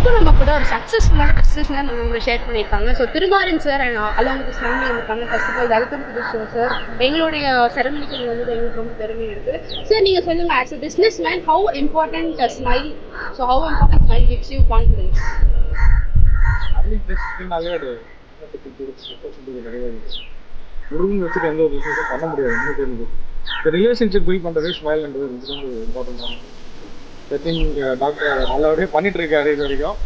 இப்போ நம்ம கூட ஒரு சக்ஸஸ்ஃபுல்லான பிஸ்னஸ்லாம் நம்ம ஷேர் பண்ணியிருக்காங்க. So Thirumaran sir and along with family இருக்காங்க. First of all welcome to this show sir. எங்களுடைய செரமனிக்கு வந்து எங்களுக்கு ரொம்ப பெருமை இருக்குது. சார் நீங்கள் சொல்லுங்கள், as a business man how important smile, so how important smile gives you confidence? Murugan வச்சுட்டு எந்த ஒரு பிஸ்னஸும் பண்ண முடியாது. இன்னும் தெரியுது இந்த ரிலேஷன்ஷிப் பில்ட் பண்ணுறது ஸ்மைல்ன்றது ரொம்ப இம்பார்ட்டன்ட். ஐ திங்க் டாக்டர் நல்லபடியாக பண்ணிட்டு இருக்காரு இது வரைக்கும்.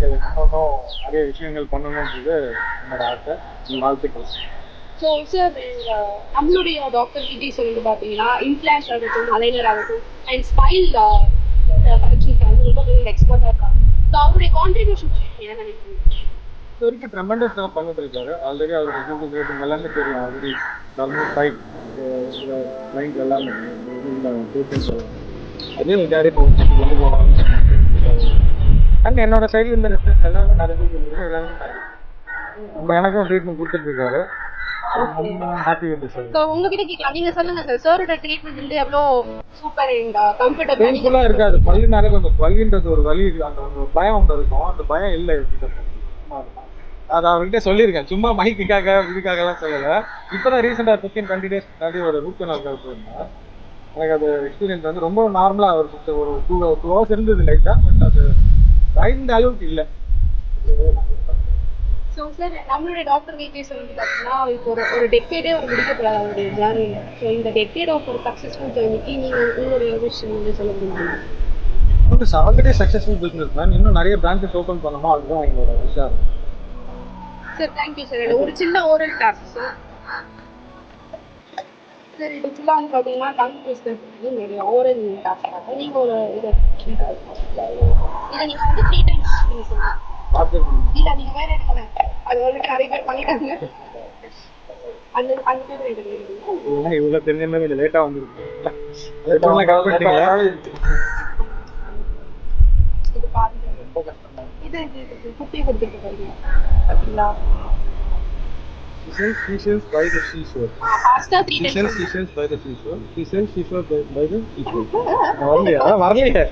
இன்னும் நிறைய விஷயங்கள் பண்ணணுன்றது என்னோட ஆசை. வாழ்த்துக்கள். ஸோ சார் நம்மளுடைய டாக்டர் கிட்டே சொல்லிட்டு பார்த்தீங்கன்னா இம்ப்ளான்ஸ் ஆகட்டும், அலைனர் ஆகட்டும் அண்ட் ஸ்மைல் கரெக்ஷனுக்கு வந்து ரொம்ப பெரிய எக்ஸ்பர்ட்டாக இருக்காங்க. ஸோ அவருடைய கான்ட்ரிபியூஷன் என்ன நினைக்கிறீங்க? இது வரைக்கும் ட்ரெமெண்டஸாக பண்ணிட்டு இருக்காரு. ஆல்ரெடி அவர் பிஸ்னஸ் ரேட்டிங் எல்லாமே தெரியும். ஆல்ரெடி ஆல்மோஸ்ட் 5 கிளைண்ட் எல்லாமே அதே கேரி கொண்டு போகலாம். அண்ட் என்னோட சைடில் இந்த எல்லாமே நம்ம எனக்கும் ட்ரீட்மெண்ட் கொடுத்துட்டு இருக்காரு. Happy with sir. ஸோ உங்ககிட்ட கேட்கலாம், நீங்கள் சொல்லுங்கள் சார், சாரோட ட்ரீட்மெண்ட் வந்து எவ்வளோ சூப்பர் அண்ட் கம்ஃபர்டபுள்? பெயின்ஃபுல்லாக இருக்காது. பள்ளினாலே கொஞ்சம் வலின்றது ஒரு வலி, அந்த ஒரு பயம் ஒன்று இருக்கும். அந்த பயம் இல்லை. அதை அவர்கிட்ட சொல்லியிருக்கேன். சும்மா மைக்குக்காக இதுக்காகலாம் சொல்லலை. இப்போ தான் ரீசெண்டாக 15-20 days முன்னாடி ஒரு ரூட் கனால் போயிருந்தேன். எனக்கு அது எக்ஸ்பீரியன்ஸ் வந்து ரொம்ப நார்மலாக ஒரு 2 hours இருந்தது லைட்டாக. பட் அது இந்த அளவுக்கு இல்லை. ஸோ சார் நம்மளுடைய டாக்டர் வீட்லேயே சொல்லிட்டு பார்த்தீங்கன்னா இப்போ ஒரு டெக்கேடே ஒரு முடிக்கப்படாது அவருடைய ஜேர்னியில். ஸோ இந்த டெக்கேட் ஆஃப் ஒரு சக்ஸஸ்ஃபுல் ஜேர்னிக்கு நீங்கள் உங்களுடைய விஷயம் வந்து சொல்ல முடியுமா? Already successful business man. இன்னும் நிறைய பிரான்ச்சஸ் ஓப்பன் பண்ணணும். அதுதான் எங்களோட விஷயம். Sir thank you sir. ஒரு சின்ன ஓரல் கிளாஸ் சார். சார் இது ஃபுல்லாக வந்து பார்த்தீங்கன்னா டங் ட்விஸ்டர் எங்களுடைய ஓரல் கிளாஸ். நீங்கள் ஒரு இதை நீங்கள் வந்து 3 times நீங்கள் சொல்லுங்கள். இல்லை நீங்கள் வேறு எடுக்கல, அது வந்து நிறைய பேர் பண்ணிட்டாங்க. அந்த பேர் எடுக்கிறீங்க. இவ்வளோ தெரிஞ்ச கொஞ்சம் லேட்டாக வந்துருக்கு. இது பாருங்க, ரொம்ப கஷ்டமா இது குட்டி கொடுத்துட்டு பாருங்க பார்த்தீங்களா? Seashells by the seashore. Pasta 3 times. Seashells by the seashore. Seashore by the seashore. வரலையே.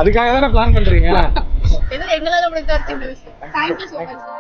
அதுக்காக தானே பிளான் பண்றீங்க. எங்களால முடிஞ்ச தேங்க்யூ ஸோ மச் சார்.